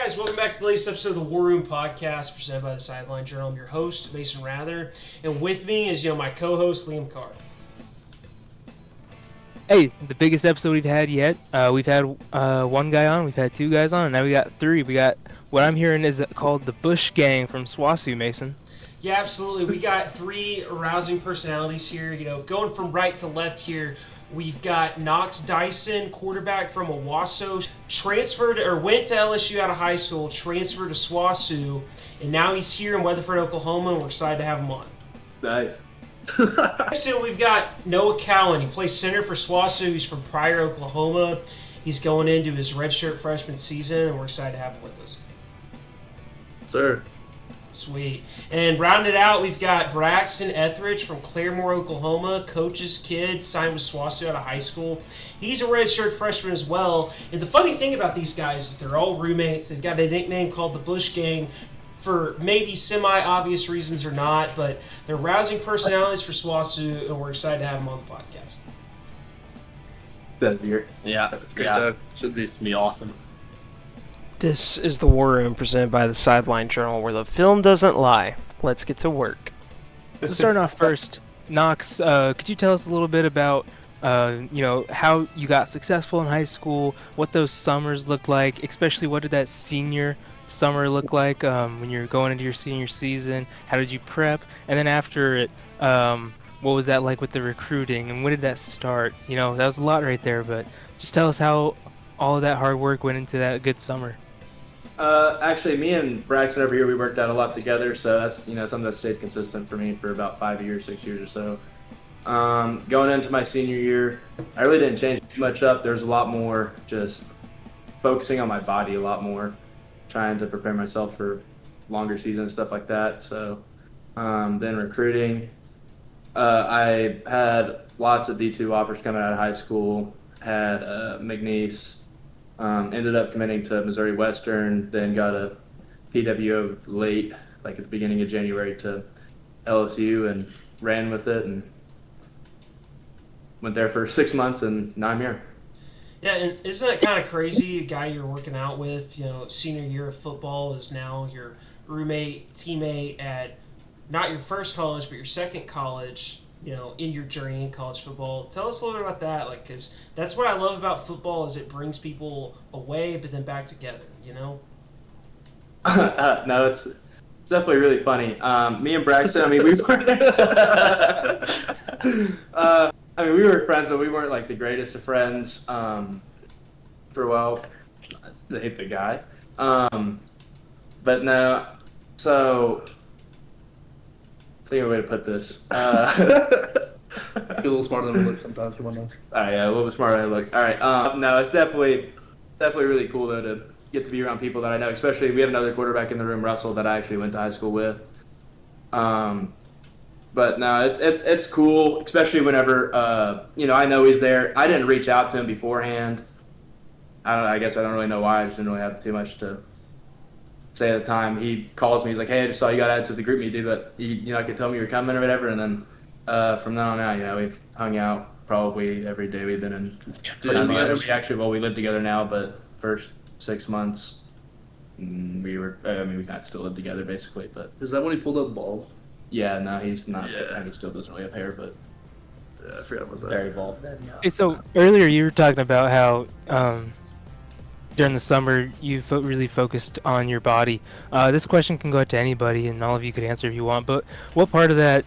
guys, welcome back to the latest episode of the War Room podcast presented by the Sideline Journal. I'm your host, Mason Wrather, and with me is my co-host, Liam Carr. Hey, the biggest episode we've had yet. We've had one guy on, we've had two guys on, and now we got three. We got what I'm hearing is called the Bush Gang from SWOSU, Mason. Yeah, absolutely. We got three rousing personalities here. Going from right to left here, we've got Knox Dyson, quarterback from Owasso, went to LSU out of high school, transferred to SWOSU, and now he's here in Weatherford, Oklahoma, and we're excited to have him on. Nice. Next up, we've got Noah Cowan. He plays center for SWOSU. He's from Pryor, Oklahoma. He's going into his redshirt freshman season, and we're excited to have him with us. Sir. Sweet. And rounding it out, we've got Braxton Etheridge from Claremore, Oklahoma. Coach's kid, signed with SWOSU out of high school. He's a redshirt freshman as well. And the funny thing about these guys is they're all roommates. They've got a nickname called the Bush Gang for maybe semi-obvious reasons or not, but they're rousing personalities for SWOSU, and we're excited to have them on the podcast. That year. Yeah. Should be awesome. This is the War Room presented by the Sideline Journal, where the film doesn't lie. Let's get to work. So starting off first, Knox, could you tell us a little bit about how you got successful in high school, what those summers looked like, especially what did that senior summer look like when you're going into your senior season? How did you prep? And then after it, what was that like with the recruiting, and when did that start? That was a lot right there, but just tell us how all of that hard work went into that good summer. Actually, me and Braxton over here, we worked out a lot together, so that's something that stayed consistent for me for about 5 years, 6 years or so. Going into my senior year, I really didn't change too much up. There's a lot more just focusing on my body a lot more, trying to prepare myself for longer seasons, stuff like that. So then recruiting, I had lots of D2 offers coming out of high school, had McNeese, ended up committing to Missouri Western, then got a PWO late, like at the beginning of January, to LSU and ran with it and went there for 6 months, and now I'm here. Yeah, and isn't that kind of crazy? A guy you're working out with, senior year of football is now your roommate, teammate at not your first college, but your second college, in your journey in college football. Tell us a little bit about that, because that's what I love about football is it brings people away, but then back together, No, it's definitely really funny. Me and Braxton, we were, we were friends, but we weren't like the greatest of friends. I hate the guy. But no, so I think a way to put this. Be a little smarter than we look sometimes. Come on, now. All right, yeah, a little bit smarter than I look. All right, no, it's definitely really cool though to get to be around people that I know. Especially we have another quarterback in the room, Russell, that I actually went to high school with. But no, it's cool, especially whenever I know he's there. I didn't reach out to him beforehand. I guess I don't really know why. I just didn't really have too much to say at the time. He calls me. He's like, "Hey, I just saw you got added to the group meet, dude. But I could tell me you're coming or whatever." And then from then on out, we've hung out probably every day. We've been in. We live together now, but first 6 months we were. We kind of still live together basically. But Is that when he pulled up bald? yeah, no, he's not. Yeah. He still doesn't really have hair, but Yeah, I forgot about that. very bald. Hey, so earlier you were talking about how during the summer you really focused on your body. This question can go out to anybody, and all of you could answer if you want, but what part of that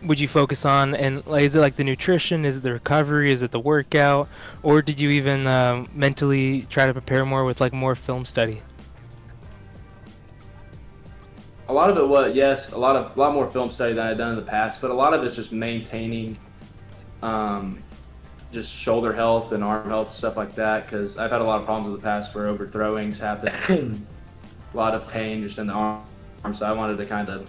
would you focus on? And is it like the nutrition? Is it the recovery? Is it the workout? Or did you even mentally try to prepare more with more film study? A lot of it was, yes, a lot more film study than I'd done in the past, but a lot of it's just maintaining just shoulder health and arm health, stuff like that, because I've had a lot of problems in the past where overthrowings happen, a lot of pain just in the arm, so I wanted to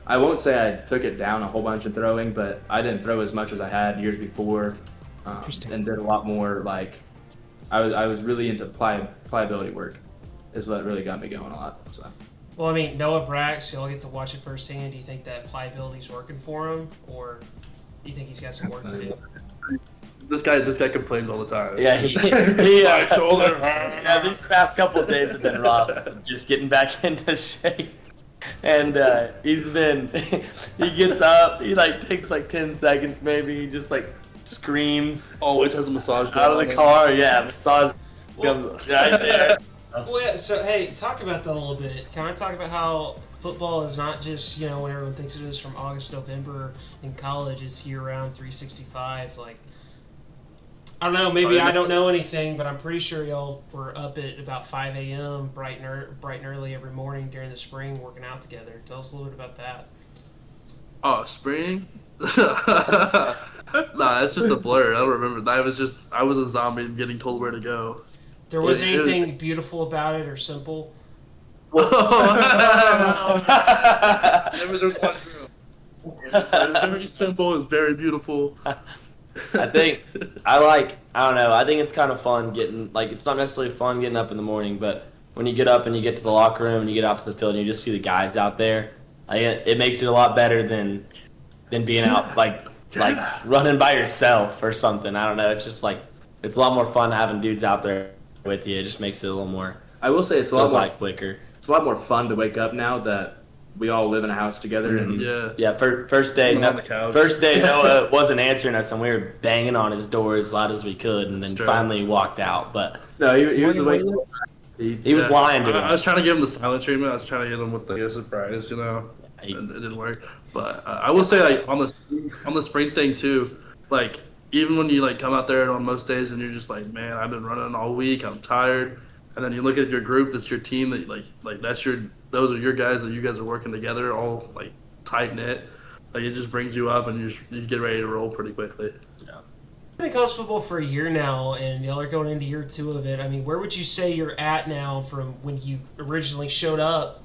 I won't say I took it down a whole bunch in throwing, but I didn't throw as much as I had years before, and did a lot more, I was really into pliability work is what really got me going a lot, so. Well, Noah Brax, you'll get to watch it firsthand. Do you think that pliability's working for him, or do you think he's got some work to do? This guy complains all the time. Yeah, he My shoulder. yeah, these past couple of days have been rough. Just getting back into shape. And he gets up, he like takes like 10 seconds maybe, he just like screams Always has a massage out of the car. Yeah, massage comes right there. Well, yeah, so hey, talk about that a little bit. Can I talk about how football is not just, you know, when everyone thinks it is from August, November in college, it's year-round 365. Like, I don't know, maybe I don't know anything, but I'm pretty sure y'all were up at about 5 a.m. bright and early every morning during the spring working out together. Tell us a little bit about that. Oh, spring? Nah, it's just a blur. I don't remember. I was a zombie getting told where to go. There was anything beautiful about it or simple? There was one room. It was very simple. It was very beautiful. I think I don't know. I think it's kind of fun getting it's not necessarily fun getting up in the morning, but when you get up and you get to the locker room and you get out to the field and you just see the guys out there, it makes it a lot better than being out like running by yourself or something. I don't know. It's just it's a lot more fun having dudes out there with you. It just makes it a little more. I will say it's a lot more quicker. It's a lot more fun to wake up now that we all live in a house together. And Yeah. First day, on the couch. Noah wasn't answering us, and we were banging on his door as loud as we could, and then finally walked out. But no, he was awake. he was lying to I was us. trying to give him the silent treatment. I was trying to get him with a surprise, you know. It didn't work. But I will say, on the spring thing too, even when you come out there on most days and you're just like, man, I've been running all week, I'm tired. And then you look at your group, that's your team, that those are your guys that you guys are working together, all tight knit. It just brings you up and you get ready to roll pretty quickly. Yeah. I've been in college football for a year now, and y'all are going into year 2 of it. I mean, where would you say you're at now from when you originally showed up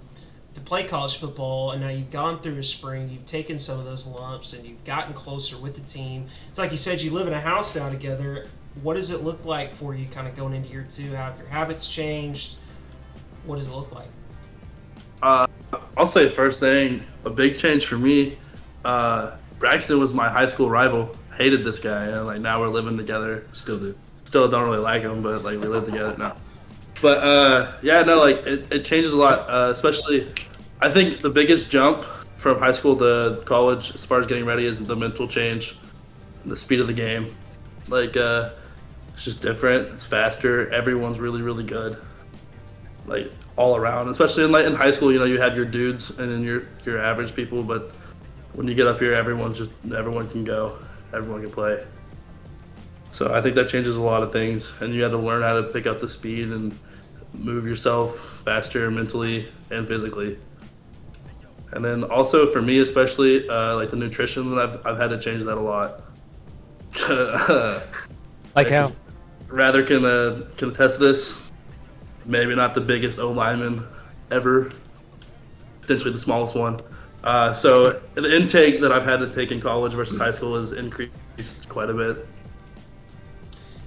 to play college football, and now you've gone through a spring, you've taken some of those lumps, and you've gotten closer with the team? It's like you said, you live in a house now together. What does it look like for you kind of going into year 2? How have your habits changed? What does it look like? I'll say first thing, a big change for me, Braxton was my high school rival. Hated this guy, and now we're living together. Still do. Still don't really like him, but we live together now. But it changes a lot, especially I think the biggest jump from high school to college as far as getting ready is the mental change, the speed of the game. It's just different. It's faster. Everyone's really, really good. All around, especially in high school, you have your dudes and then your average people, but when you get up here, everyone can go, everyone can play. So I think that changes a lot of things, and you have to learn how to pick up the speed and move yourself faster mentally and physically. And then also for me, especially the nutrition, I've had to change that a lot. How? Wrather can attest to this. Maybe not the biggest O-lineman ever, potentially the smallest one. So the intake that I've had to take in college versus high school has increased quite a bit.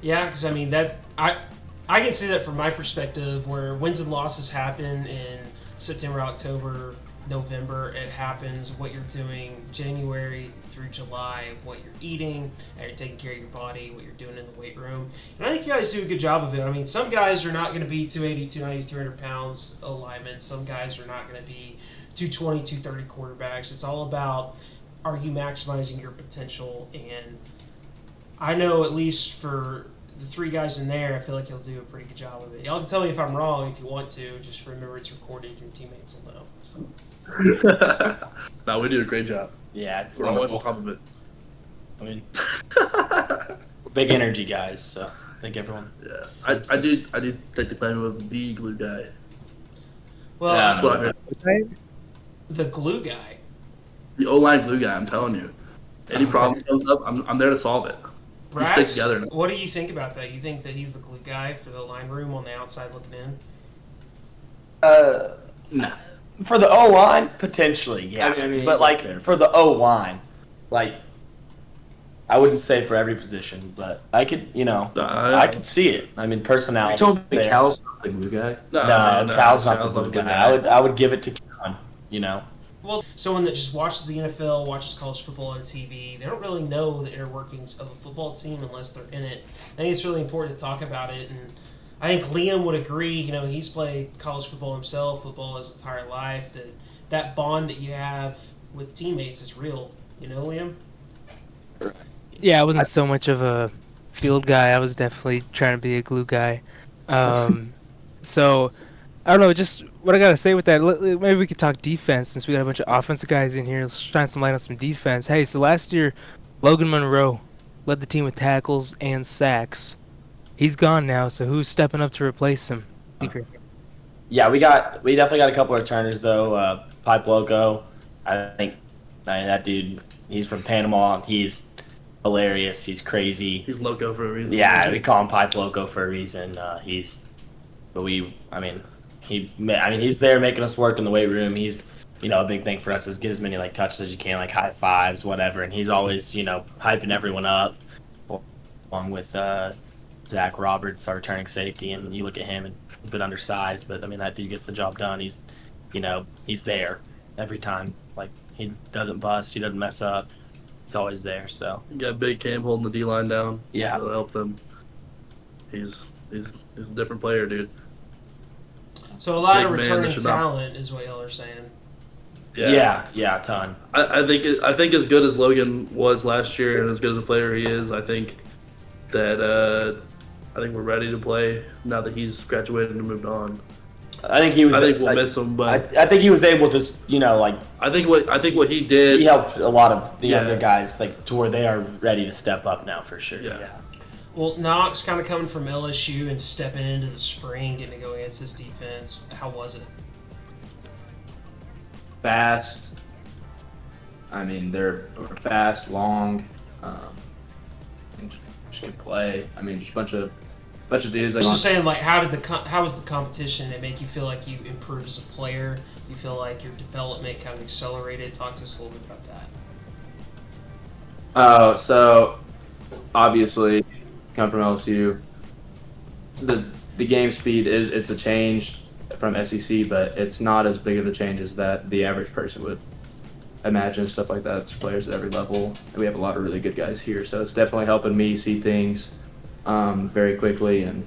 Yeah, because I mean I can see that from my perspective, where wins and losses happen in September, October, November. It happens what you're doing January through July, what you're eating, how you're taking care of your body, what you're doing in the weight room. And I think you guys do a good job of it. I mean, some guys are not going to be 280, 290, 200 pounds O-linemen. Some guys are not going to be 220, 230 quarterbacks. It's all about, are you maximizing your potential? And I know, at least for the 3 guys in there, I feel like you'll do a pretty good job of it. Y'all can tell me if I'm wrong if you want to. Just remember it's recorded and your teammates will know. So. No, we do a great job. Yeah, We're always on top of it. I mean, we're big energy guys, so I think everyone. Yeah, I do take the claim of the glue guy. Well, Yeah, That's what I heard. the glue guy. The O-line glue guy, I'm telling you. Any problem comes up, I'm there to solve it. We stick Brax, together. what do you think about that? You think that he's the glue guy for the line room on the outside looking in? No. For the O-line, potentially, yeah. I mean, but he's up there. for the O-line, I wouldn't say for every position, but I could, I could see it. I mean, personality. You told me Cal's not the glue guy. No, Cal's not the glue guy. I would give it to Cowan, Well, someone that just watches the NFL, watches college football on TV, they don't really know the inner workings of a football team unless they're in it. I think it's really important to talk about it, and I think Liam would agree. You know, he's played college football himself, football his entire life. That bond that you have with teammates is real. You know, Liam? Yeah, I wasn't so much of a field guy. I was definitely trying to be a glue guy. So I don't know, just what I gotta say with that. Maybe we could talk defense since we got a bunch of offensive guys in here. Let's shine some light on some defense. Hey, so last year, Logan Monroe led the team with tackles and sacks. He's gone now, so who's stepping up to replace him? Yeah, we definitely got a couple of returners though. Pipe Loco, I mean, that dude, he's from Panama. He's hilarious. He's crazy. He's loco for a reason. Yeah, we call him Pipe Loco for a reason. He's there making us work in the weight room. He's, a big thing for us is get as many like touches as you can, like high fives, whatever. And he's always, hyping everyone up. Along with Zach Roberts, our returning safety, and you look at him and a bit undersized, but that dude gets the job done. He's, he's there every time. Like he doesn't bust, he doesn't mess up. He's always there. So you got Big Cam holding the D line down. Yeah, that'll help them. He's a different player, dude. So a lot of returning talent is what y'all are saying. Yeah, a ton. I think as good as Logan was last year and as good as a player he is, I think that we're ready to play now that he's graduated and moved on. I think we'll miss him, but I think he was able to, I think what he did. He helped a lot of the younger guys, to where they are ready to step up now for sure. Yeah. Well, Knox kind of coming from LSU and stepping into the spring, getting to go against this defense. How was it? Fast. They're fast, long, and just can play. Just a bunch of dudes. Just saying, how was the competition? Did it make you feel like you improved as a player? Do you feel like your development kind of accelerated? Talk to us a little bit about that. So obviously, come from LSU. The game speed it's a change from SEC, but it's not as big of a change as that the average person would imagine. Stuff like that. It's players at every level, and we have a lot of really good guys here. So it's definitely helping me see things very quickly, and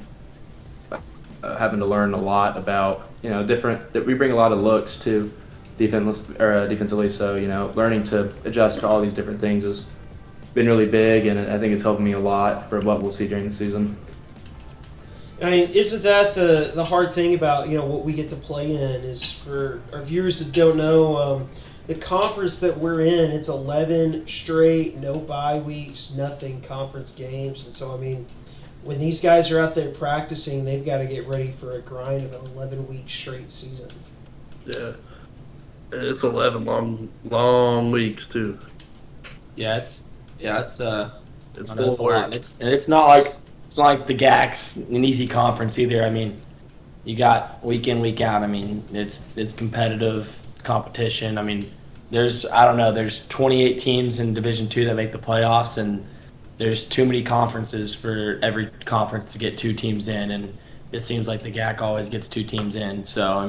having to learn a lot about different. That we bring a lot of looks to defensively. So learning to adjust to all these different things has been really big, and I think it's helping me a lot for what we'll see during the season. Isn't that the hard thing about what we get to play in? Is for our viewers that don't know, the conference that we're in, it's 11 straight, no bye weeks, nothing, conference games, and so when these guys are out there practicing, they've got to get ready for a grind of an 11-week straight season. Yeah, it's 11 long weeks too. It's full of work. It's not like the GAC's an easy conference either. You got week in, week out. It's competitive. It's competition. There's 28 teams in Division II that make the playoffs, and there's too many conferences for every conference to get 2 teams in, and it seems like the GAC always gets 2 teams in. So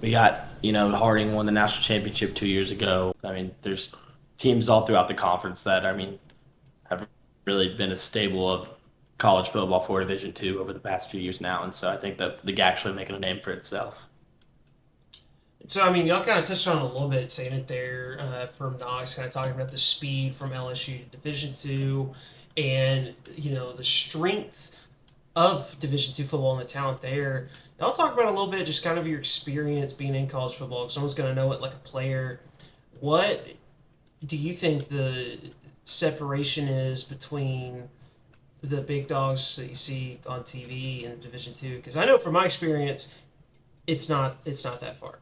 we got Harding won the national championship 2 years ago. There's teams all throughout the conference that have really been a stable of college football for Division II over the past few years now, and so I think that the GAC's really making a name for itself. So, y'all kind of touched on it a little bit, saying it there from Knox, kind of talking about the speed from LSU to Division II and, the strength of Division II football and the talent there. Y'all talk about a little bit just kind of your experience being in college football. If someone's going to know it like a player, what do you think the separation is between the big dogs that you see on TV in Division II? Because I know from my experience, it's not that far.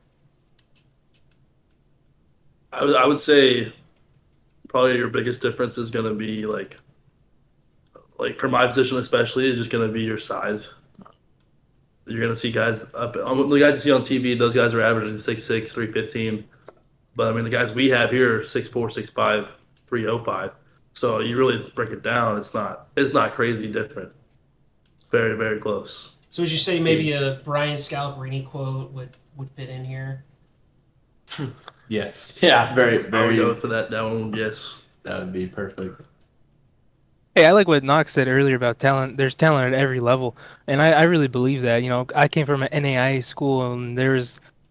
I would say probably your biggest difference is going to be like for my position especially, is just going to be your size. You're going to see guys up. The guys you see on TV, those guys are averaging 6'6", 315. But the guys we have here are 6'4", 6'5", 305. So you really break it down, it's not crazy different. Very, very close. So would you say maybe a Brian Scalabrine quote would fit in here? Yes. Yeah. Very, I would very. go for that down. Yes. That would be perfect. Hey, I like what Knox said earlier about talent. There's talent at every level, and I really believe that. You know, I came from an NAIA school, and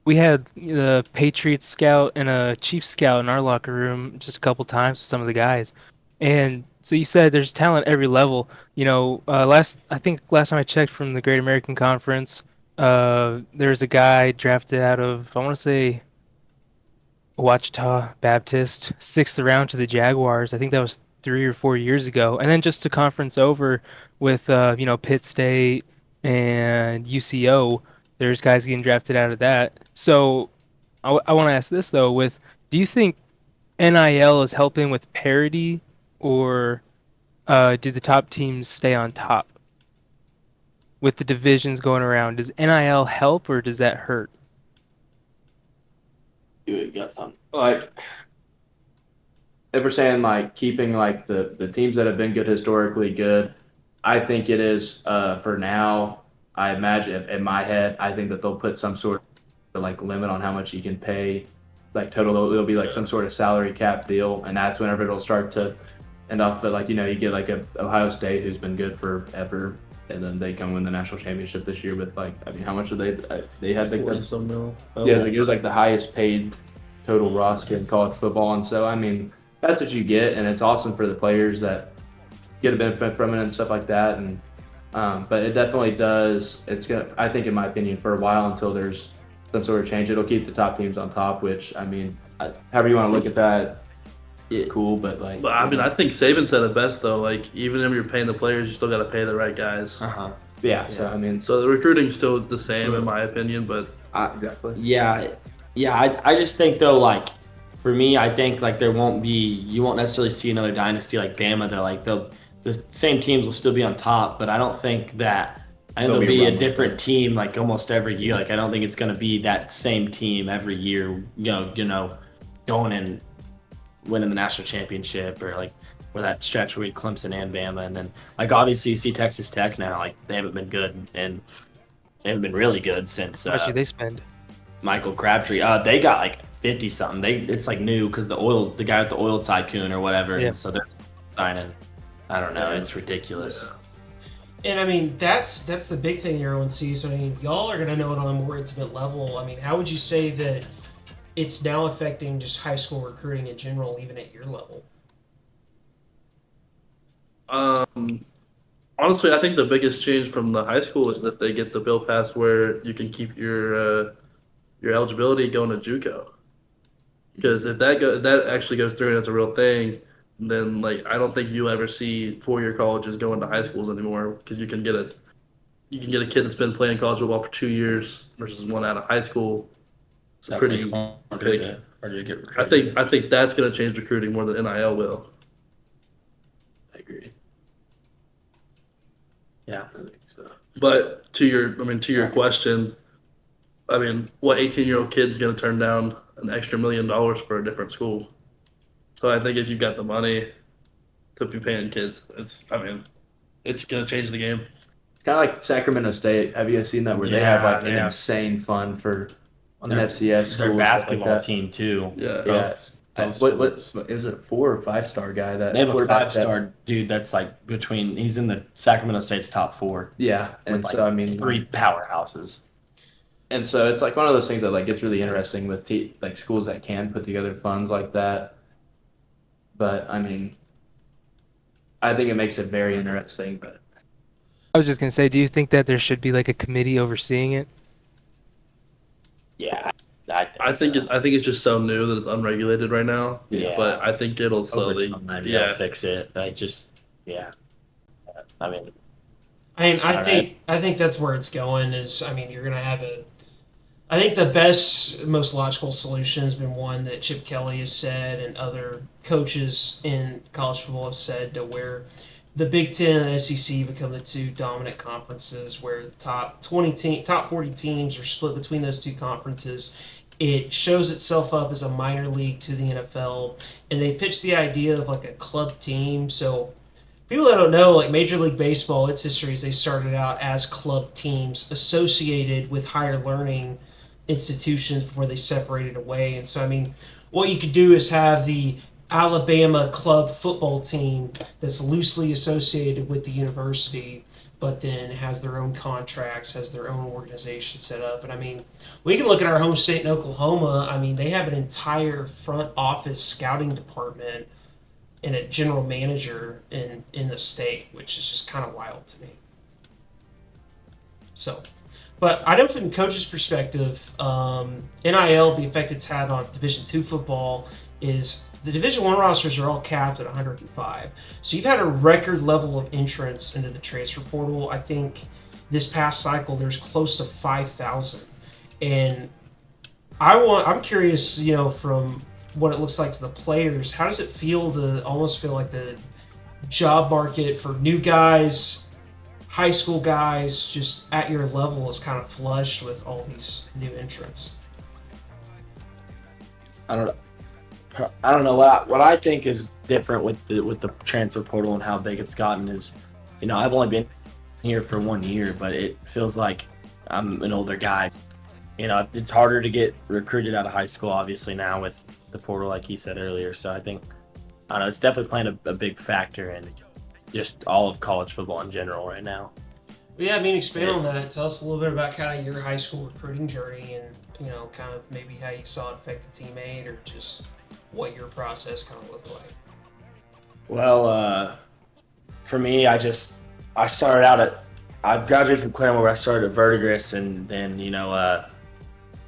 we had the Patriots scout and a Chiefs scout in our locker room just a couple times with some of the guys. And so you said there's talent at every level. You know, I think last time I checked from the Great American Conference, there's a guy drafted out of, I want to say, Ouachita Baptist, sixth round to the Jaguars. I think that was 3 or 4 years ago. And then just to conference over with, Pitt State and UCO, there's guys getting drafted out of that. So I want to ask this though: do you think NIL is helping with parity, or do the top teams stay on top with the divisions going around? Does NIL help or does that hurt? You got something. Like, if we're saying like keeping like the teams that have been good historically good, I think it is for now. I imagine in my head, I think that they'll put some sort of like limit on how much you can pay. Like total, it'll be like some sort of salary cap deal, and that's whenever it'll start to end off. But like you get like a Ohio State who's been good forever, and then they come win the national championship this year with like how much did they had like 40 some mil. yeah, it was like the highest paid total roster in college football, and so I mean that's what you get, and it's awesome for the players that get a benefit from it and stuff like that. And but it definitely does. It's gonna, I think, in my opinion, for a while until there's some sort of change, it'll keep the top teams on top. Which I mean, however you want to look at that, cool. But like, But I mean, I think Saban said it best though. Like, even if you're paying the players, you still got to pay the right guys. yeah. So I mean, So the recruiting's still the same in my opinion, but exactly. Yeah. I just think though, like for me, I think like you won't necessarily see another dynasty like Bama. They're like the same teams will still be on top, but I don't think that. I think there'll be a different team like almost every year. Like I don't think it's going to be that same team every year. Going and winning the national championship, or like where that stretch where we had Clemson and Bama, and then like obviously you see Texas Tech now. Like they haven't been good, and they haven't been really good since. How much do they spend? Michael Crabtree. They got like 50 something. It's like new because the guy with the oil tycoon or whatever. Yeah. And so they're signing. I don't know. It's ridiculous. And I mean, that's the big thing everyone sees. I mean, y'all are going to know it on a more intimate level. I mean, how would you say that it's now affecting just high school recruiting in general, even at your level? honestly, I think the biggest change from the high school is that they get the bill passed where you can keep your eligibility going to JUCO. Because if that actually goes through and it's a real thing, then like I don't think you'll ever see four-year colleges going to high schools anymore, because you can get a kid that's been playing college football for 2 years versus one out of high school. It's pretty big. I think that's going to change recruiting more than NIL will. I agree. Yeah. I think so. But to your question, I mean, what 18-year-old kid's going to turn down an extra $1 million for a different school? So I think if you've got the money to be paying kids, it's going to change the game. It's kind of like Sacramento State. Have you guys seen that where they have like an insane fund for an FCS school? Their basketball team too. Yeah. Yeah. What is it? 4 or 5 star guy that They have a quarterback 5-star dude that's like he's in the Sacramento State's top 4. Yeah, and with, so I mean 3 powerhouses. And so it's like one of those things that like gets really interesting with like schools that can put together funds like that. But I mean, I think it makes it very interesting. But I was just gonna say, do you think that there should be like a committee overseeing it? Yeah, I think it's just so new that it's unregulated right now. Yeah. But I think it'll slowly they'll fix it. I mean, I think that's where it's going. You're gonna have I think the best, most logical solution has been one that Chip Kelly has said and other coaches in college football have said, to where the Big Ten and the SEC become the 2 dominant conferences, where the top 40 teams are split between those 2 conferences. It shows itself up as a minor league to the NFL, and they pitched the idea of like a club team. So people that don't know, like Major League Baseball, its history is they started out as club teams associated with higher learning institutions before they separated away. And so, I mean, what you could do is have the Alabama club football team that's loosely associated with the university, but then has their own contracts, has their own organization set up. And I mean, we can look at our home state in Oklahoma. I mean, they have an entire front office scouting department and a general manager in the state, which is just kind of wild to me. So, but I know from the coach's perspective, NIL, the effect it's had on Division II football is the Division I rosters are all capped at 105. So you've had a record level of entrance into the transfer portal. I think this past cycle there's close to 5,000, and I'm curious, you know, from what it looks like to the players, how does it feel to almost feel like the job market for new guys, high school guys, just at your level is kind of flushed with all these new entrants? I don't know what I think is different with the transfer portal and how big it's gotten is, you know, I've only been here for 1 year, but it feels like I'm an older guy. You know, it's harder to get recruited out of high school, obviously, now with the portal, like you said earlier. So I think, I don't know, it's definitely playing a big factor in just all of college football in general right now. Yeah, I mean, expand on that. Tell us a little bit about kind of your high school recruiting journey and, you know, kind of maybe how you saw it affect the teammate or just what your process kind of looked like. Well, for me, I started out I graduated from Claremore, where I started at Verdigris, and then, you know,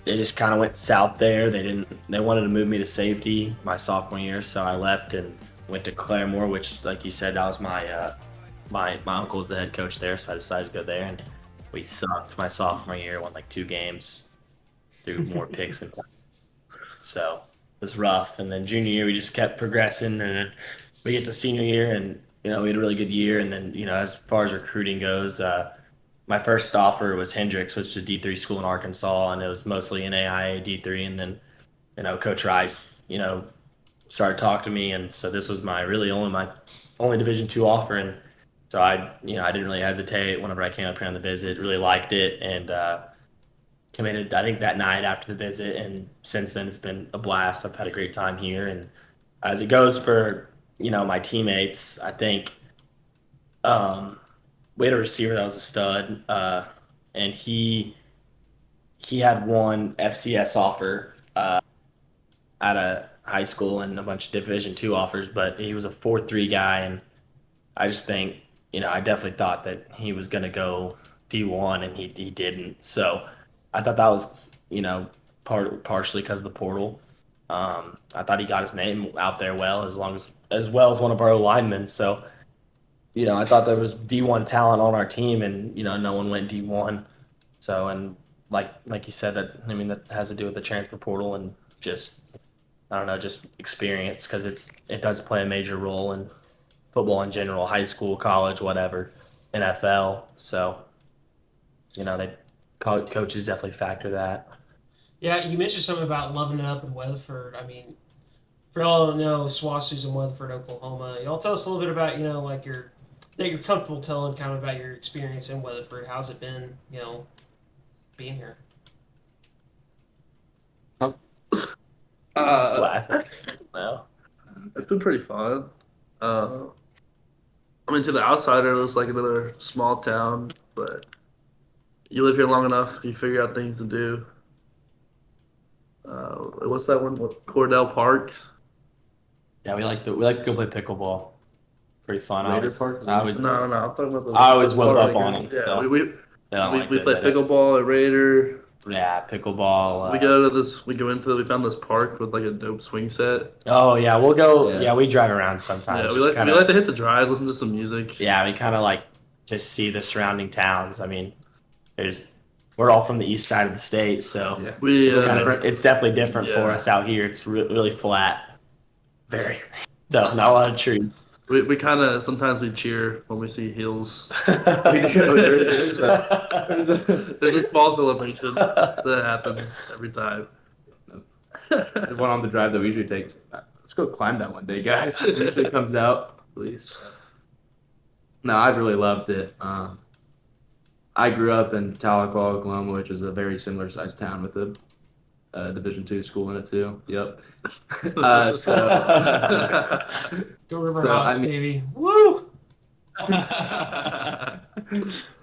it just kind of went south there. They wanted to move me to safety my sophomore year, so I left and went to Claremore, which, like you said, that was my uncle was the head coach there, so I decided to go there, and we sucked my sophomore year. Won like 2 games, threw more picks than so it was rough. And then junior year we just kept progressing, and then we get to senior year, and, you know, we had a really good year. And then, you know, as far as recruiting goes, my first offer was Hendrix, which is a D3 school in Arkansas, and it was mostly NAIA D3. And then, you know, Coach Rice, you know, started talking to me, and so this was my only Division II offer. And so I didn't really hesitate whenever I came up here on the visit. Really liked it, and committed, I think, that night after the visit. And since then, it's been a blast. I've had a great time here. And as it goes for, you know, my teammates, I think we had a receiver that was a stud, and he had one FCS offer at a high school and a bunch of Division II offers, but he was a 4.3 guy, and I just think, you know, I definitely thought that he was going to go D1, and he didn't. So I thought that was, you know, partially because of the portal. I thought he got his name out there well, as well as one of our linemen. So, you know, I thought there was D1 talent on our team, and, you know, no one went D1. So, and like you said, that has to do with the transfer portal and just, I don't know, just experience, because it does play a major role in football in general, high school, college, whatever, NFL. So, you know, coaches definitely factor that. Yeah, you mentioned something about loving it up in Weatherford. I mean, for all I don't know, SWOSU's in Weatherford, Oklahoma. Y'all tell us a little bit about, you know, like that you're comfortable telling kind of about your experience in Weatherford. How's it been, you know, being here? Just laughing. No. It's been pretty fun. I mean, to the outsider, it looks like another small town, but you live here long enough, you figure out things to do. What's that one? Cordell Park? Yeah, we like to go play pickleball. Pretty fun. No, I'm talking about the. I always woke up on them. Yeah, So we play pickleball at Raider. Yeah, pickleball. We found this park with like a dope swing set. Oh yeah, we'll go. Yeah, we drive around sometimes. Yeah, we like to hit the drives, listen to some music. Yeah, we kind of like just see the surrounding towns. I mean, we're all from the east side of the state, so it's definitely different for us out here. It's really flat. Very. No, not a lot of trees. We kind of sometimes we cheer when we see hills. There's There's a small celebration that happens every time. There's one on the drive that we usually take. Let's go climb that one day, guys. It usually comes out, please. No, I really loved it. I grew up in Tahlequah, Oklahoma, which is a very similar sized town with a Division II school in it too. Yep. Go River So, Hawks, I mean- baby. Woo!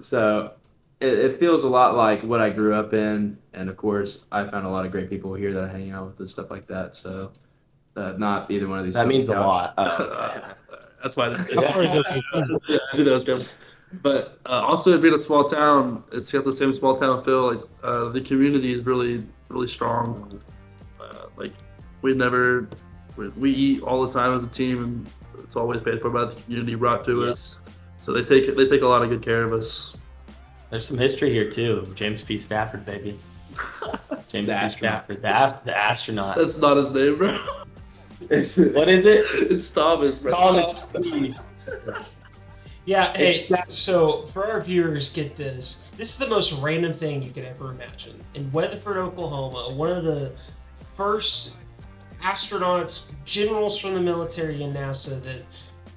So it feels a lot like what I grew up in, and of course I found a lot of great people here that I hang out with and stuff like that. So not either one of these. That means a couch- lot. Oh, okay. That's why. How far is OK from? Yeah, I knew that was coming. But also, it being a small town, it's got the same small town feel. Like the community is really, really strong. Like we eat all the time as a team, and it's always paid for by the community brought to us. So they take a lot of good care of us. There's some history here too. James P. Stafford, baby. James P. astronaut. Stafford, the astronaut. That's not his name, bro. What is it? It's Thomas, bro. Thomas, please. Yeah, hey, It's- so for our viewers, get this. This is the most random thing you could ever imagine. In Weatherford, Oklahoma, one of the first astronauts, generals from the military and NASA, that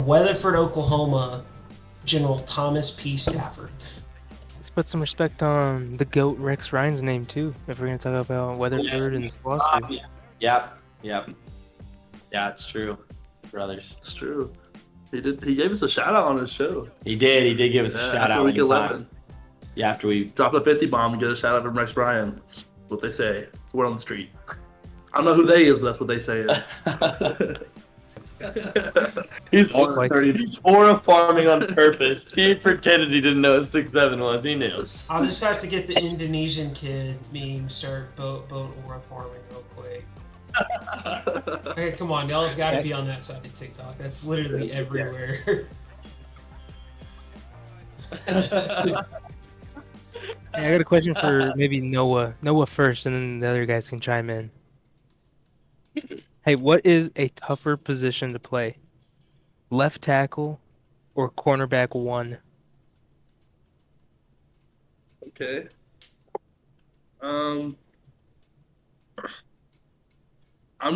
Weatherford, Oklahoma, General Thomas P. Stafford. Let's put some respect on the GOAT Rex Ryan's name too, if we're gonna talk about Weatherford and SWOSU. Yep. Yeah, it's true, brothers. It's true. He gave us a shout out on his show. He did give us a shout after out. week anytime. 11. Yeah, after we. Drop a 50 bomb and get a shout out from Rex Ryan. That's what they say. It's the word on the street. I don't know who they is, but that's what they say. He's Like- aura farming on purpose. He pretended he didn't know what 6'7" was. He knew. I'll just have to get the Indonesian kid meme, start boat aura farming real quick. Okay, come on, y'all have got to be on that side of TikTok. That's literally everywhere. Hey, I got a question for maybe Noah. Noah first, and then the other guys can chime in. Hey, what is a tougher position to play? Left tackle or cornerback 1? Okay. I'm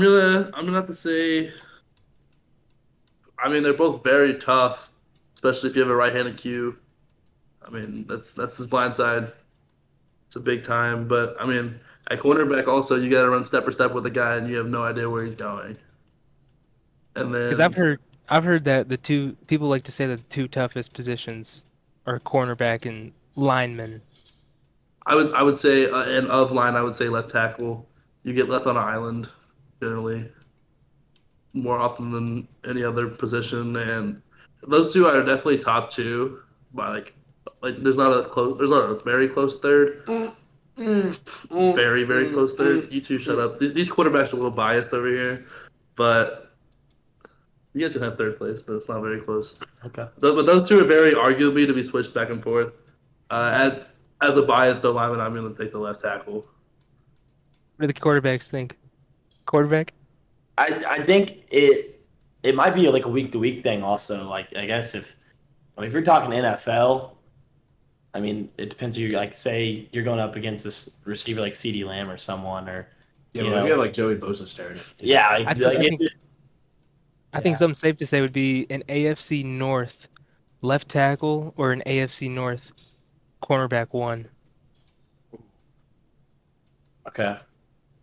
gonna have to say. I mean, they're both very tough, especially if you have a right-handed Q. I mean, that's his blind side. It's a big time, but I mean, at cornerback also you got to run step for step with a guy, and you have no idea where he's going. And then Because I've heard that the two people like to say that the two toughest positions are cornerback and lineman. I would say, and of line, I would say left tackle. You get left on an island, generally, more often than any other position, and those two are definitely top two. By like there's not a very close third. Very, very close third. You two shut up. These quarterbacks are a little biased over here, but you guys can have third place, but it's not very close. Okay. But those two are very arguably to be switched back and forth. As a biased lineman, I'm going to take the left tackle. What do the quarterbacks think? Quarterback? I think it might be like a week to week thing. Also, like I guess if you're talking NFL, I mean it depends. You like say you're going up against this receiver like CeeDee Lamb or someone, or Yeah, you but know. we have like Joey Bosa staring. yeah, I think- it's just, I think something safe to say would be an AFC North left tackle or an AFC North cornerback 1. okay.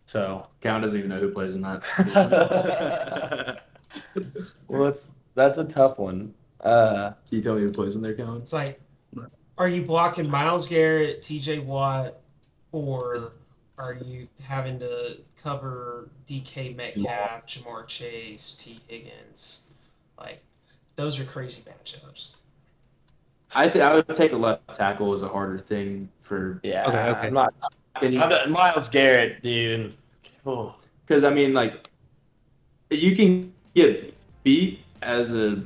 So Cowan doesn't even know who plays in that. well, that's a tough one. Can you tell me who plays in there, Cowan? It's like, are you blocking Myles Garrett, TJ Watt, or are you having to cover DK Metcalf, Jamar Chase, T. Higgins? Like, those are crazy matchups. I would take a left tackle as a harder thing for Yeah. Okay. I'm not Myles Garrett, dude. Oh. because I mean like you can get beat as a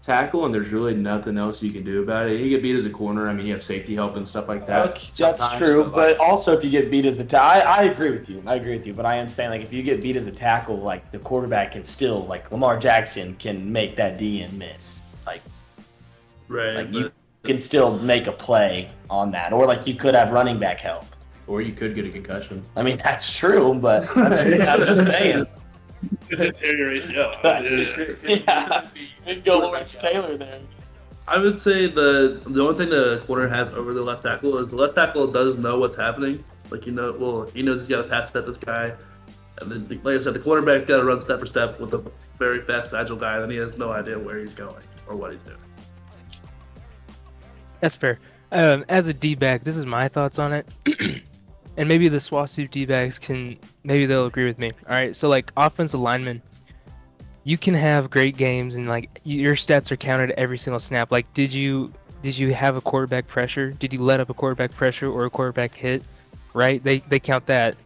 tackle and there's really nothing else you can do about it. You get beat as a corner. I mean you have safety help and stuff like that. That's sometimes, true, like, but also if you get beat as a tackle, I agree with you. But I am saying like if you get beat as a tackle, like the quarterback can still like Lamar Jackson can make that D and miss. Like Right. you can still make a play on that, or like you could have running back help. or you could get a concussion. I mean that's true, but I'm just saying. Yeah, you go Lawrence Taylor there. I would say the only thing the corner has over the left tackle is the left tackle does know what's happening, Like he knows he's got to pass at this guy, and then like I said, the quarterback's got to run step for step with a very fast, agile guy, and he has no idea where he's going or what he's doing. That's fair. As a D-back, this is my thoughts on it. And maybe the SWOSU D-backs maybe they'll agree with me. All right, so like offensive linemen, you can have great games and like your stats are counted every single snap. Like, did you have a quarterback pressure? Did you let up a quarterback pressure or a quarterback hit? Right? They count that.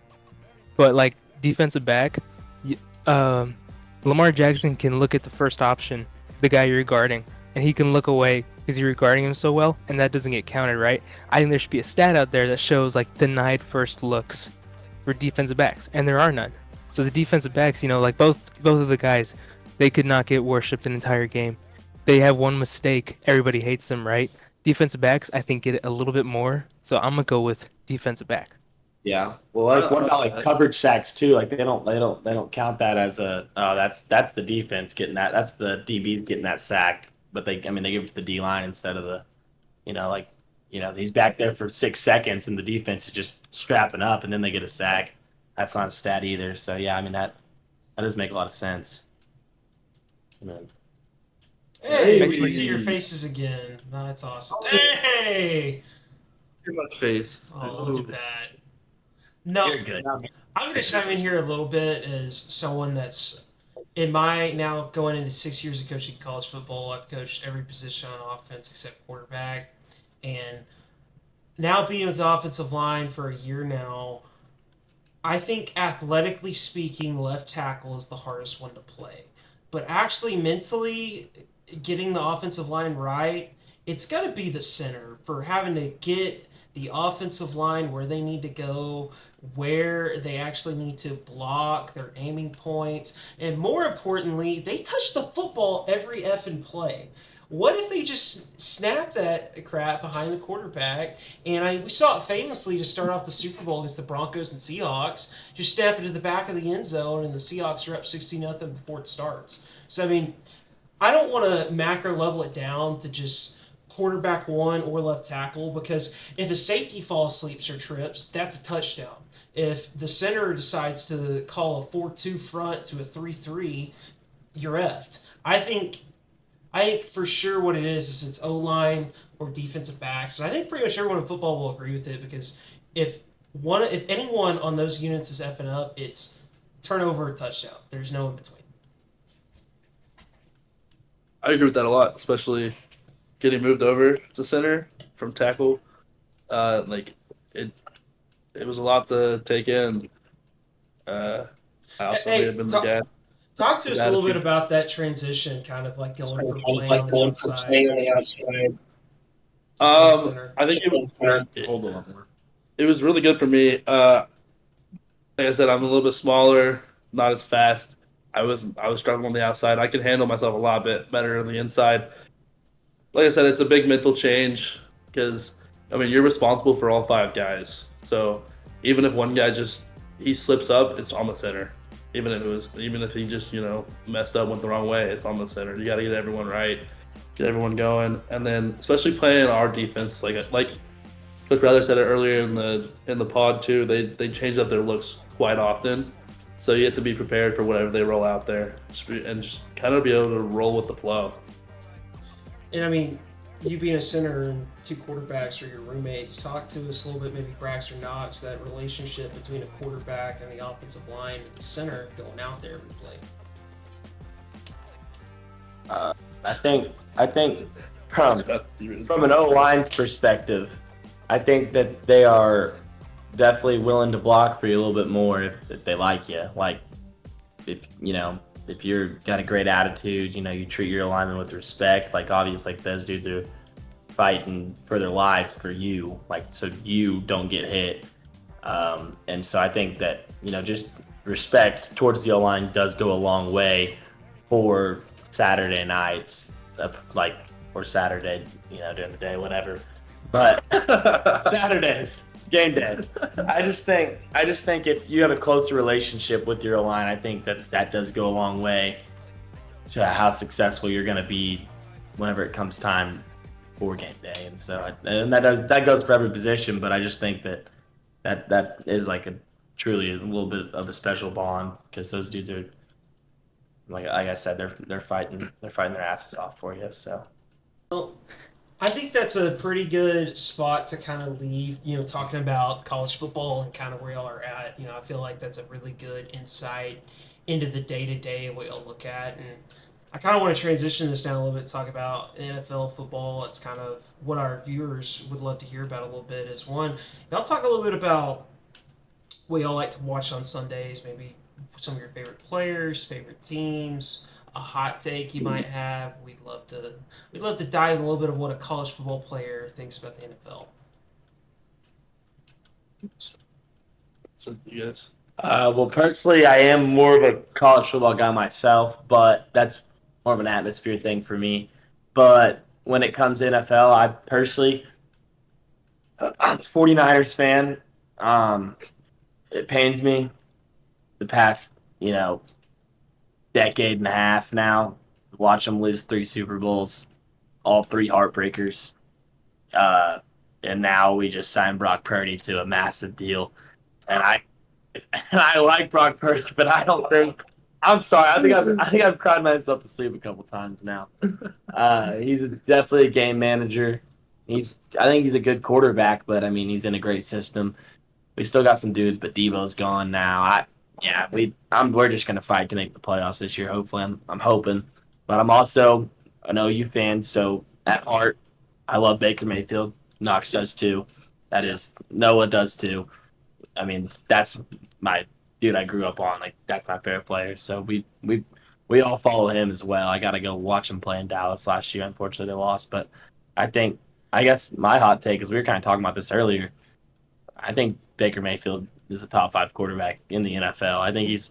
But like defensive back, Lamar Jackson can look at the first option, the guy you're guarding, and he can look away because you're guarding him so well, and that doesn't get counted, right? I think there should be a stat out there that shows like denied first looks for defensive backs, and there are none. So the defensive backs, like both of the guys, they could not get worshipped an entire game. They have one mistake, everybody hates them, right? Defensive backs, I think, get it a little bit more. So I'm gonna go with defensive back. Yeah. Well, like what about like coverage sacks too? Like they don't count that as that's the defense getting that. That's the DB getting that sack. But they give it to the D line instead of the, he's back there for 6 seconds and the defense is just strapping up and then they get a sack. That's not a stat either. So yeah, that does make a lot of sense. Hey, we can see your faces again. No, that's awesome. Hey! Too much face. Oh, look at that. No, You're good. I'm going to chime in here a little bit as someone that's now going into 6 years of coaching college football. I've coached every position on offense except quarterback. And now being with the offensive line for a year now, I think athletically speaking, left tackle is the hardest one to play. But actually mentally getting the offensive line right, it's got to be the center for having to get the offensive line where they need to go, where they actually need to block, their aiming points, and more importantly, they touch the football every effing play. What if they just snap that crap behind the quarterback? And we saw it famously to start off the Super Bowl against the Broncos and Seahawks. Just snap it to the back of the end zone, and the Seahawks are up 60-0 before it starts. So, I don't want to macro level it down to just quarterback one or left tackle, because if a safety falls asleep or trips, that's a touchdown. If the center decides to call a 4-2 front to a 3-3, you're effed. I think for sure what it is it's O-line or defensive backs. And I think pretty much everyone in football will agree with it, because if anyone on those units is effing up, it's turnover or touchdown. There's no in between. I agree with that a lot, especially getting moved over to center from tackle. It was a lot to take in. I also may have been the guy. Talk to us a little bit about that transition, kind of like going from playing on the outside. I think it was really good for me. Like I said, I'm a little bit smaller, not as fast. I was struggling on the outside. I could handle myself a lot better on the inside. Like I said, it's a big mental change because you're responsible for all 5 guys. So even if one guy he slips up, it's on the center. Even if he just messed up, went the wrong way, it's on the center. You got to get everyone right, get everyone going, and then especially playing our defense, like Coach Wrather said it earlier in the pod too. They change up their looks quite often, so you have to be prepared for whatever they roll out there, and just kind of be able to roll with the flow. And you being a center and 2 quarterbacks are your roommates. Talk to us a little bit, maybe Braxton Knox, that relationship between a quarterback and the offensive line and the center going out there every play. I think from an O-line's perspective, I think that they are definitely willing to block for you a little bit more if they like you. Like if you're got a great attitude, you treat your alignment with respect. Like obviously, like those dudes are fighting for their lives for you, like so you don't get hit. And so I think that just respect towards the O-line does go a long way for Saturday nights, or Saturday, during the day, whatever. But Saturdays, game day. I just think if you have a closer relationship with your O-line, I think that does go a long way to how successful you're going to be whenever it comes time for game day. And so, that goes for every position. But I just think that that is like a truly a little bit of a special bond because those dudes are like I said, they're fighting their asses off for you. So Well, I think that's a pretty good spot to kind of leave, talking about college football and kind of where y'all are at. I feel like that's a really good insight into the day-to-day of what y'all look at. And I kind of want to transition this down a little bit, talk about NFL football. It's kind of what our viewers would love to hear about a little bit is one, y'all talk a little bit about what y'all like to watch on Sundays, maybe some of your favorite players, favorite teams, a hot take you might have. We'd love to dive a little bit of what a college football player thinks about the NFL. So you guys. well, personally, I am more of a college football guy myself, but that's more of an atmosphere thing for me. But when it comes to NFL, I personally, I'm a 49ers fan. It pains me the past, decade and a half now. Watch them lose 3 Super Bowls, all 3 heartbreakers. And now we just signed Brock Purdy to a massive deal. And I like Brock Purdy, but I don't think. I'm sorry. I think I've cried myself to sleep a couple times now. He's definitely a game manager. I think he's a good quarterback, but I mean he's in a great system. We still got some dudes, but Debo's gone now. We're just gonna fight to make the playoffs this year. Hopefully, I'm hoping, but I'm also an OU fan. So at heart, I love Baker Mayfield. Knox does too. Noah does too. I mean, that's my dude I grew up on. Like that's my favorite player. So we all follow him as well. I gotta go watch him play in Dallas last year. Unfortunately, they lost, but I guess my hot take is we were kind of talking about this earlier. I think Baker Mayfield is a top 5 quarterback in the NFL. I think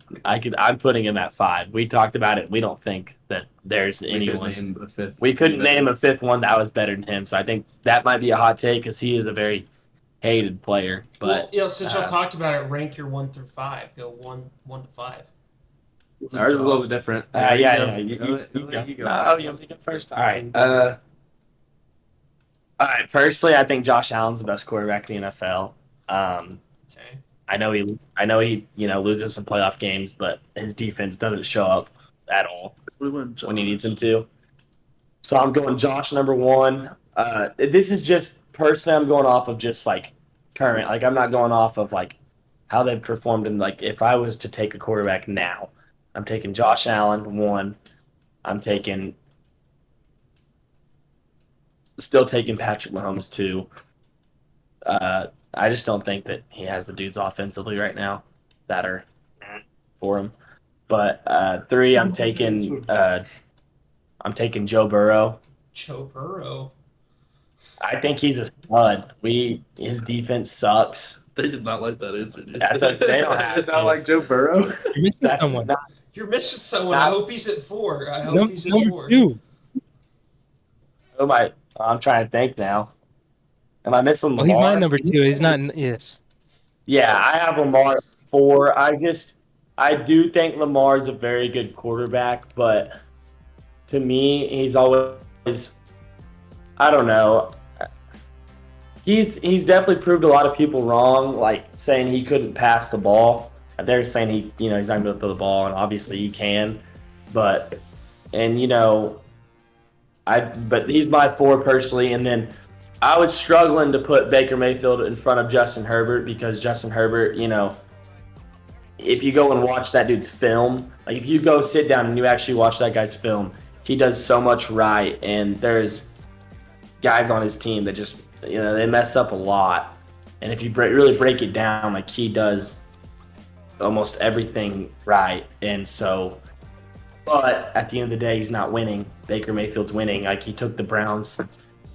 I'm putting him at 5. We talked about it. We don't think that there's anyone. We couldn't name a 5th one that was better than him. So I think that might be a hot take because he is a very hated player. But since y'all talked about it, rank your 1 through 5. Go 1 to 5. Ours is a little bit different. You go. Oh, you want me to go first? All right. All right. Personally, I think Josh Allen's the best quarterback in the NFL. Okay. I know he loses some playoff games, but his defense doesn't show up at all when he needs him to. So I'm going Josh number 1. This is just personally I'm going off of just like current. Like I'm not going off of like how they've performed in like if I was to take a quarterback now, I'm taking Josh Allen 1. I'm still taking Patrick Mahomes 2. I just don't think that he has the dudes offensively right now that are for him. But 3, I'm taking Joe Burrow. Joe Burrow. I think he's a stud. His defense sucks. They did not like that answer, dude. They don't have to. Not like Joe Burrow. You're missing someone. You're missing someone. I hope he's at 4. He's at 4. I'm trying to think now. Am I missing Lamar? Oh, he's my number 2. He's not. Yes. Yeah, I have Lamar at 4. I do think Lamar's a very good quarterback, but to me, he's always, I don't know. He's definitely proved a lot of people wrong, like saying he couldn't pass the ball. They're saying he's not going to throw the ball, and obviously he can. But he's my 4 personally, and then I was struggling to put Baker Mayfield in front of Justin Herbert because Justin Herbert, if you go and watch that dude's film, like if you go sit down and you actually watch that guy's film, he does so much right, and there's guys on his team that just, they mess up a lot. And if you really break it down, like he does almost everything right. And so, but at the end of the day, he's not winning. Baker Mayfield's winning. Like he took the Browns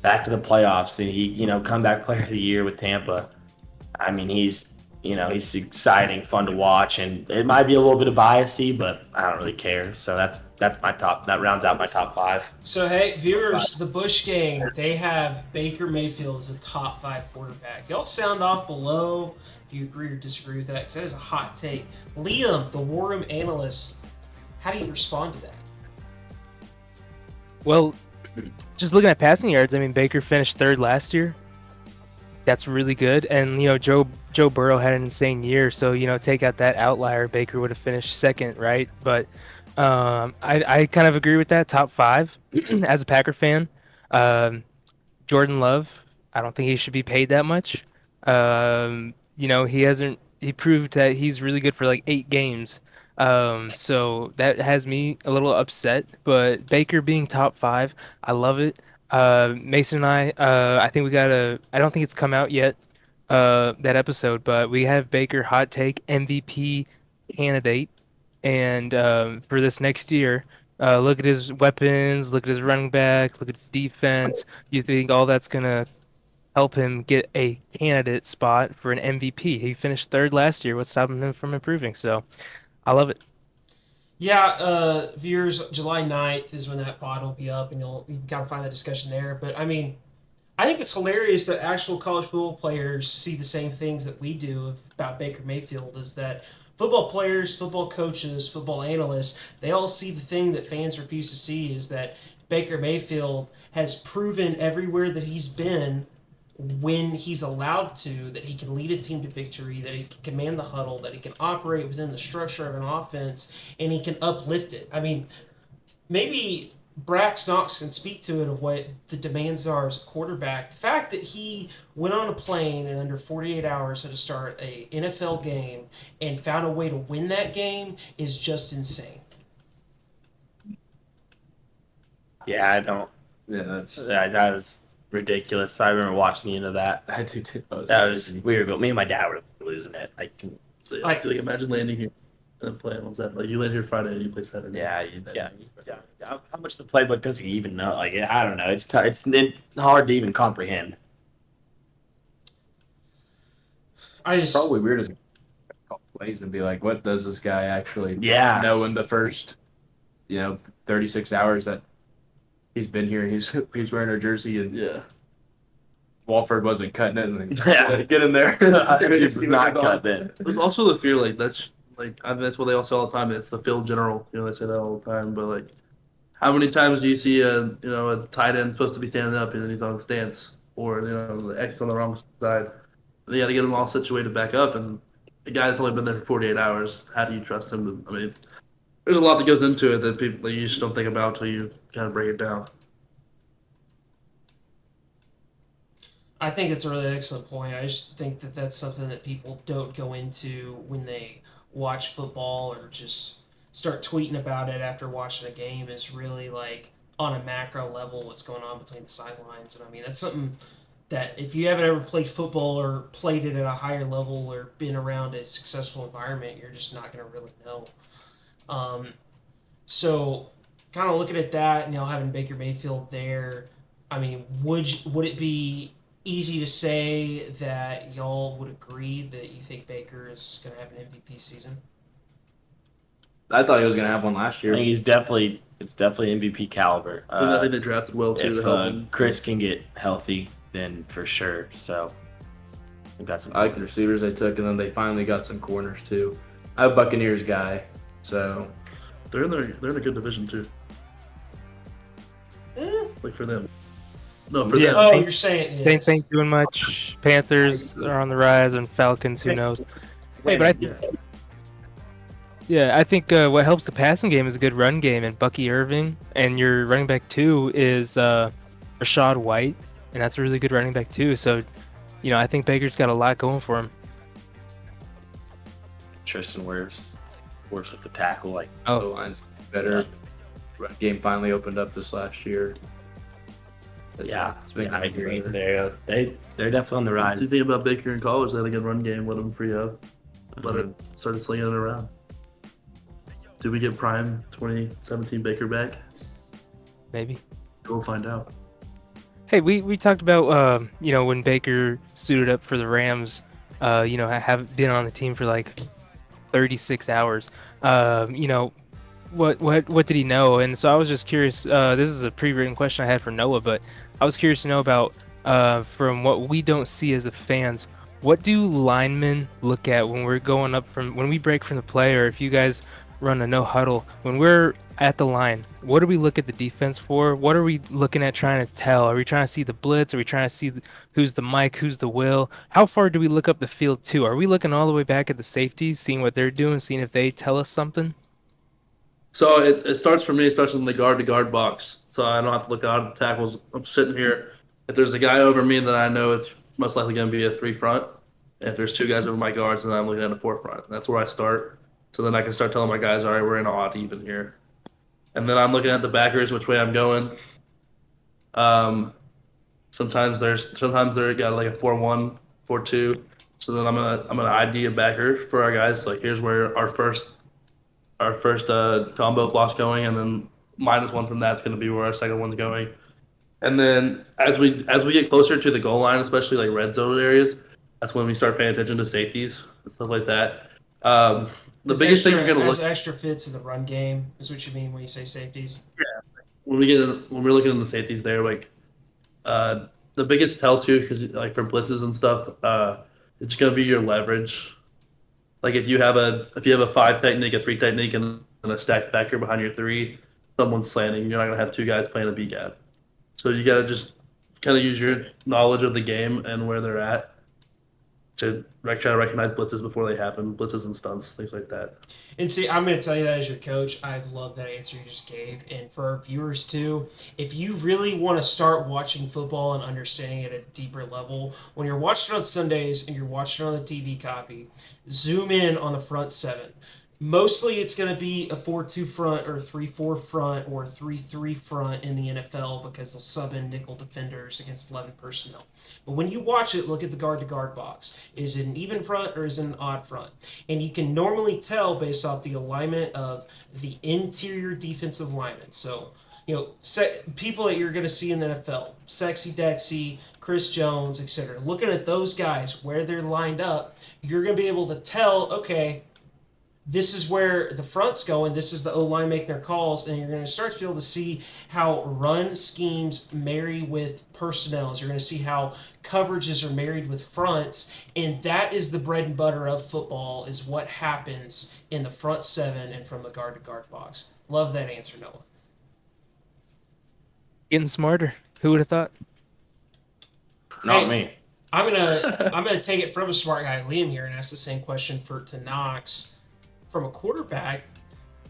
back to the playoffs. And he, comeback player of the year with Tampa. I mean, he's exciting, fun to watch, and it might be a little bit of biasy, but I don't really care. So that's my top. That rounds out my top 5. So hey, viewers, the Bush Gang, they have Baker Mayfield as a top 5 quarterback. Y'all sound off below if you agree or disagree with that, because that is a hot take. Liam, the WARROOM analyst, how do you respond to that? Well, just looking at passing yards, I mean, Baker finished 3rd last year. that's really good. And Joe Burrow had an insane year, so take out that outlier, Baker would have finished second, right? But I kind of agree with that. Top 5 as a Packer fan. Jordan Love, I don't think he should be paid that much. He proved that he's really good for like 8 games. So that has me a little upset. But Baker being top 5, I love it. Mason and I think I don't think it's come out yet, that episode, but we have Baker hot take MVP candidate. And for this next year, look at his weapons, look at his running backs, look at his defense. You think all that's gonna help him get a candidate spot for an MVP? He finished 3rd last year. What's stopping him from improving? So, I love it. Yeah, viewers, July 9th is when that pod will be up, and you can kind of find that discussion there. But I mean, I think it's hilarious that actual college football players see the same things that we do about Baker Mayfield. Is that football players, football coaches, football analysts, they all see the thing that fans refuse to see, is that Baker Mayfield has proven everywhere that he's been, when he's allowed to, that he can lead a team to victory, that he can command the huddle, that he can operate within the structure of an offense, and he can uplift it. I mean, maybe Knox can speak to it, of what the demands are as a quarterback. The fact that he went on a plane and under 48 hours had to start a NFL game and found a way to win that game is just insane. Yeah, I don't. Yeah, that's. That was ridiculous. I remember watching into that. I do too. That was weird. But me and my dad were losing it. Like imagine landing here and playing on Saturday. Like you land here Friday and you play Saturday. Yeah. How much the playbook does he even know? Like, I don't know. It's hard to even comprehend. It's probably weird as a call plays and be like, what does this guy actually know in the first 36 hours that he's been here? He's wearing our jersey, and Walford wasn't cutting it, and get in there. He's not cut then. There's also the fear, like that's what they all say all the time. It's the field general. They say that all the time. But like, how many times do you see a tight end supposed to be standing up and then he's on the stance, or the X on the wrong side? They got to get him all situated back up, and the guy that's only been there for 48 hours. How do you trust him? I mean, there's a lot that goes into it that people you just don't think about until you kind of break it down. I think it's a really excellent point. I just think that that's something that people don't go into when they watch football, or just start tweeting about it after watching a game, is really like on a macro level what's going on between the sidelines. And I mean, that's something that if you haven't ever played football or played it at a higher level or been around a successful environment, you're just not going to really know. So kind of looking at that, and having Baker Mayfield there, I mean, would it be easy to say that y'all would agree that you think Baker is going to have an MVP season? I thought he was going to have one last year. I think it's definitely MVP caliber. I think they drafted well too. If Chris can get healthy, then for sure. So I think that's important. I like the receivers they took, and then they finally got some corners too. I'm a Buccaneers guy, so they're in a good division too. Like for them. No, for them. Oh, you're saying Saints ain't doing much. Panthers are on the rise, and Falcons, who knows? Hey, but I think what helps the passing game is a good run game, and Bucky Irving, and your running back 2 is Rashad White, and that's a really good running back too. So, I think Baker's got a lot going for him. Tristan Wirfs at the tackle, like the line's better. Run game finally opened up this last year. I agree. They're definitely on the rise. The thing about Baker in college, they had a good run game, let him free up, let it started slinging it around. Did we get prime 2017 Baker back? Maybe. We'll find out. Hey, we talked about when Baker suited up for the Rams, have been on the team for like 36 hours. What did he know? And so I was just curious. This is a pre-written question I had for Noah, but I was curious to know about, from what we don't see as the fans, what do linemen look at when we're going up when we break from the play, or if you guys run a no huddle. When we're at the line, what do we look at the defense for? What are we looking at trying to tell? Are we trying to see the blitz? Are we trying to see who's the Mike, who's the Will? How far do we look up the field too? Are we looking all the way back at the safeties, seeing what they're doing, seeing if they tell us something? So it starts for me, especially in the guard to guard box. So I don't have to look out at the tackles. I'm sitting here. If there's a guy over me, then I know it's most likely going to be a 3 front. If there's 2 guys over my guards, then I'm looking at a 4 front. That's where I start. So then I can start telling my guys, all right, we're in odd even here. And then I'm looking at the backers, which way I'm going. Sometimes they're got like a 4-1, 4-2. So then I'm gonna ID a backer for our guys. Like here's where our first combo block's going, and then -1 from that's going to be where our second one's going. And then as we get closer to the goal line, especially like red zone areas, that's when we start paying attention to safeties and stuff like that. The biggest thing we're going to look extra fits in the run game is what you mean when you say safeties. Yeah, when we're looking at the safeties there, like the biggest tell too, because like for blitzes and stuff, it's going to be your leverage. Like if you have a 5 technique, a 3 technique, and a stacked backer behind your 3, someone's slanting. You're not gonna have 2 guys playing a B gap. So you gotta just kind of use your knowledge of the game and where they're at to try to recognize blitzes before they happen, blitzes and stunts, things like that. And see, I'm going to tell you that as your coach. I love that answer you just gave. And for our viewers too, if you really want to start watching football and understanding it at a deeper level, when you're watching on Sundays and you're watching on the TV copy, zoom in on the front 7. Mostly it's going to be a 4-2 front or a 3-4 front or a 3-3 front in the NFL because they'll sub in nickel defenders against 11 personnel. But when you watch it, look at the guard-to-guard box. Is it an even front or is it an odd front? And you can normally tell based off the alignment of the interior defensive linemen. So, people that you're going to see in the NFL, Sexy Dexy, Chris Jones, etc. Looking at those guys, where they're lined up, you're going to be able to tell, okay, this is where the front's going, this is the O-line making their calls, and you're going to start to be able to see how run schemes marry with personnels. You're going to see how coverages are married with fronts, and that is the bread and butter of football, is what happens in the front 7 and from the guard-to-guard box. Love that answer, Noah. Getting smarter. Who would have thought? Not me. I'm gonna take it from a smart guy, Liam, here, and ask the same question to Knox. From a quarterback,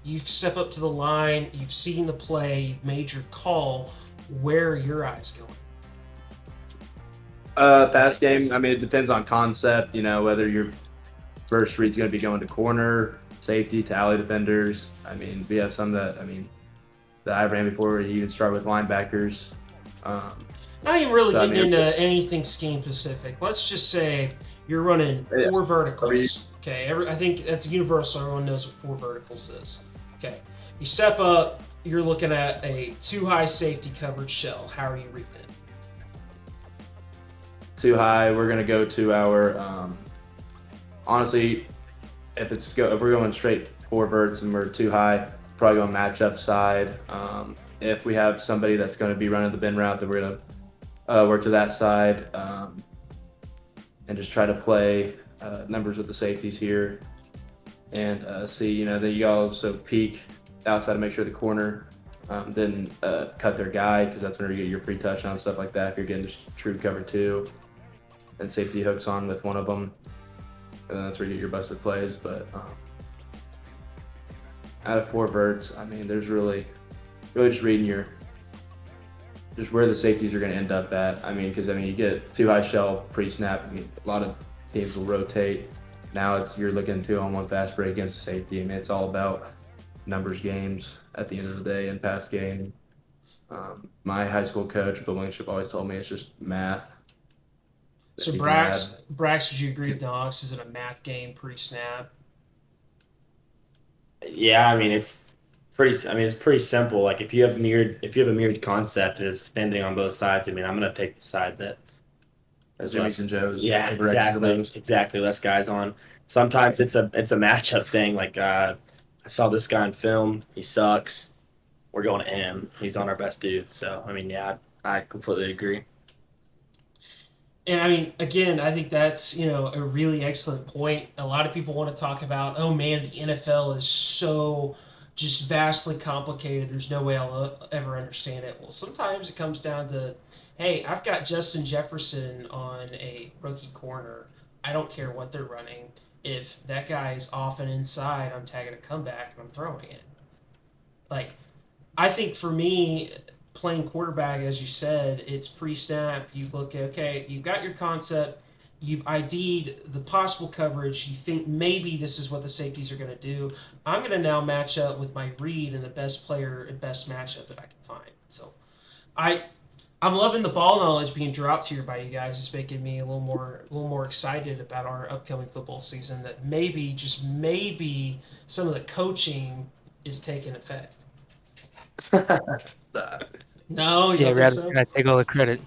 you step up to the line, you've seen the play, you've made your call. Where are your eyes going? Pass game, I mean, it depends on concept, whether your first read's going to be going to corner, safety, tally defenders. I mean, we have some that I ran before where you even start with linebackers. Not even really getting into anything scheme specific. Let's just say you're running 4 verticals. Okay, I think that's universal. Everyone knows what 4 verticals is. Okay, you step up, you're looking at a 2 high safety coverage shell. How are you reading it? 2 high, we're going to go to our, honestly, if we're going straight 4 verts and we're 2 high, probably going matchup side. If we have somebody that's going to be running the bin route, then we're going to work to that side and just try to play numbers with the safeties here and see, then you also peek outside to make sure the corner, then cut their guy because that's where you get your free touchdown, stuff like that. If you're getting just true cover 2, then safety hooks on with one of them, and that's where you get your busted plays. But out of 4 verts, I mean, there's really just reading just where the safeties are going to end up at. I mean, because you get 2 high shell pre-snap. I mean, a lot of teams will rotate. Now you're looking 2-on-1 fast break against the safety. I mean, it's all about numbers games at the end of the day and pass game. My high school coach, Bill Blankenship, always told me it's just math. So Brax, would you agree with Knox? Is it a math game pre-snap? Yeah, I mean it's pretty simple. Like if you have a mirrored concept, it's standing on both sides. I mean, I'm gonna take the side that Jimmy's and Joe's. Yeah, exactly. Less guys on. Sometimes it's a matchup thing. Like I saw this guy in film. He sucks. We're going to him. He's on our best dude. So I mean, yeah, I completely agree. And I mean, again, I think that's, a really excellent point. A lot of people want to talk about, oh man, the NFL is so just vastly complicated. There's no way I'll ever understand it. Well, sometimes it comes down to, hey, I've got Justin Jefferson on a rookie corner. I don't care what they're running. If that guy is off and inside, I'm tagging a comeback and I'm throwing it. Like, I think for me, playing quarterback, as you said, it's pre-snap. You look at, okay, you've got your concept, you've ID'd the possible coverage, you think maybe this is what the safeties are going to do. I'm going to now match up with my read and the best player and best matchup that I can find. So I'm loving the ball knowledge being dropped here by you guys. It's making me a little more excited about our upcoming football season, that maybe, just maybe, some of the coaching is taking effect. No, you Yeah, don't think rather so? than I take all the credit.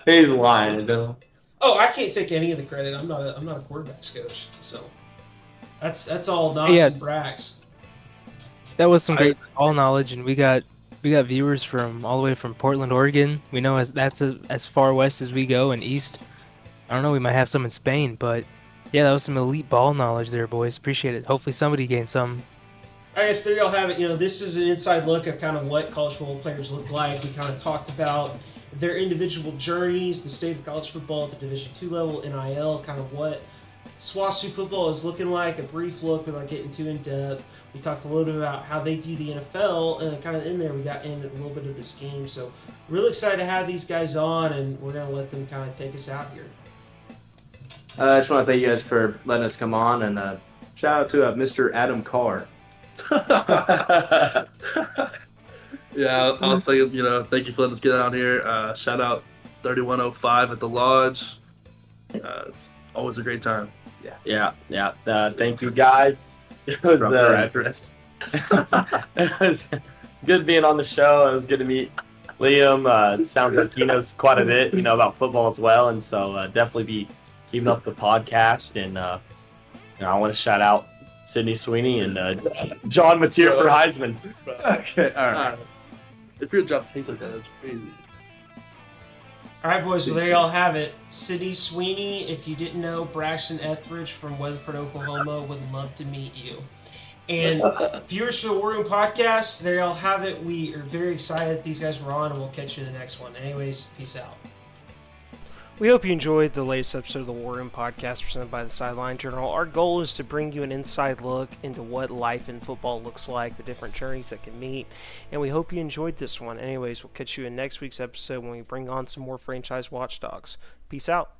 He's lying, Bill. Oh, I can't take any of the credit. I'm not a quarterbacks coach, so that's all Knox and Brax. That was some great ball knowledge, and we got viewers from all the way from Portland, Oregon. We know that's as far west as we go and east. I don't know, we might have some in Spain, but yeah, that was some elite ball knowledge there, boys. Appreciate it. Hopefully somebody gained some. I guess there y'all have it. This is an inside look of kind of what college football players look like. We kind of talked about their individual journeys, the state of college football at the Division II level, NIL, kind of what SWOSU football is looking like, a brief look without getting too in depth. We talked a little bit about how they view the NFL, and kind of in there we got in a little bit of the scheme. So really excited to have these guys on, and we're going to let them kind of take us out here. I just want to thank you guys for letting us come on, and shout out to Mr. Adam Carr. Yeah, I'll say, thank you for letting us get out here. Shout out 3105 at the Lodge. Always a great time. Yeah. Thank you, guys. It was Our address. It was good being on the show. It was good to meet Liam. It sounds like he knows quite a bit, about football as well, and so definitely be keeping up the podcast. And I want to shout out Sydney Sweeney and John Mateer for Heisman. Okay, all right. If you're dropping things like that, that's crazy. All right, boys, well, there y'all have it. Sydney Sweeney, if you didn't know, Braxton Etheridge from Weatherford, Oklahoma, would love to meet you. And viewers for the WARROOM podcast, there y'all have it. We are very excited that these guys were on, and we'll catch you in the next one. Anyways, peace out. We hope you enjoyed the latest episode of the WARROOM podcast presented by the Sideline Journal. Our goal is to bring you an inside look into what life in football looks like, the different journeys that can meet, and we hope you enjoyed this one. Anyways, we'll catch you in next week's episode when we bring on some more franchise watchdogs. Peace out.